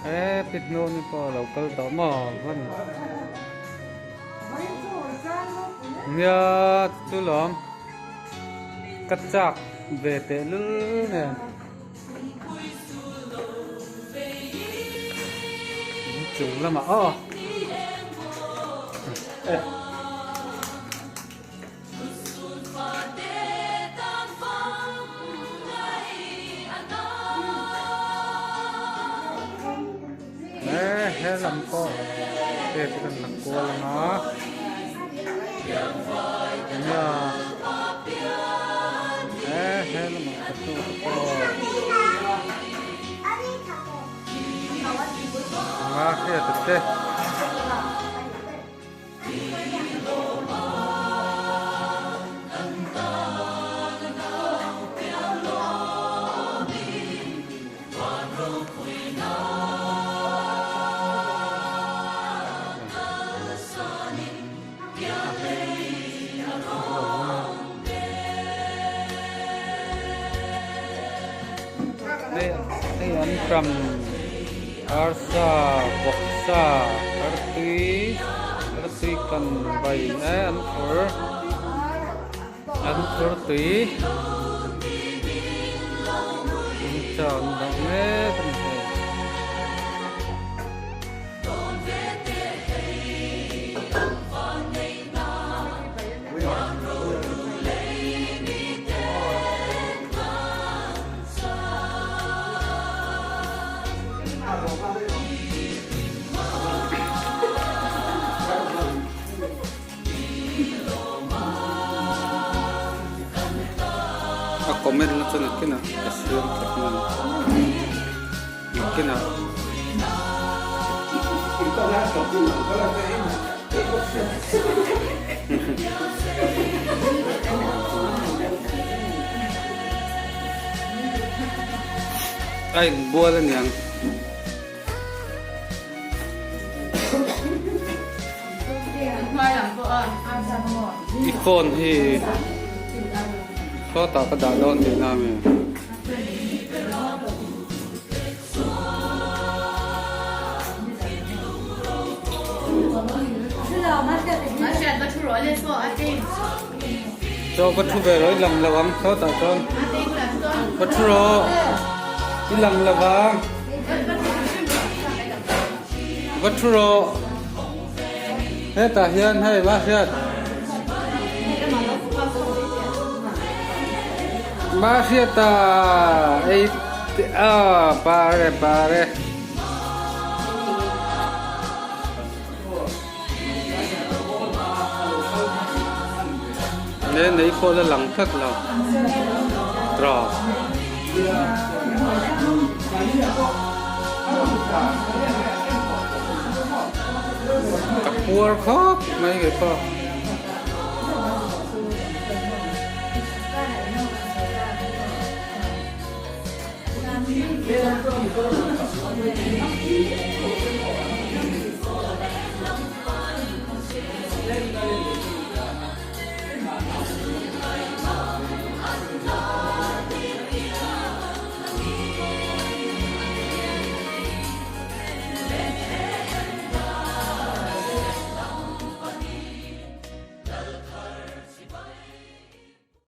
pitno ni po local to mo van nya tu lom kachak về te lu nè chung lắm à hết làm co để cái làm co là nó hết làm cái tu mà cái thực tế đây anh cầm arsa boksa arti kan bay anh phur tui chọn động nghe comment lang sa nakin kasi yung kapnan nakin ay buwalan yang iPhone hi có tạo cái đảo đón Việt Nam này. Cho có thu về rồi lần là vắng có tạo con. Có thu rồi cái lần là vắng. Có thu rồi hết ta hiền hay ba hiền. Masita, pare. Nên đấy cô là lắng thất là trò. Cặp buồn khóc mấy người con. Thank you.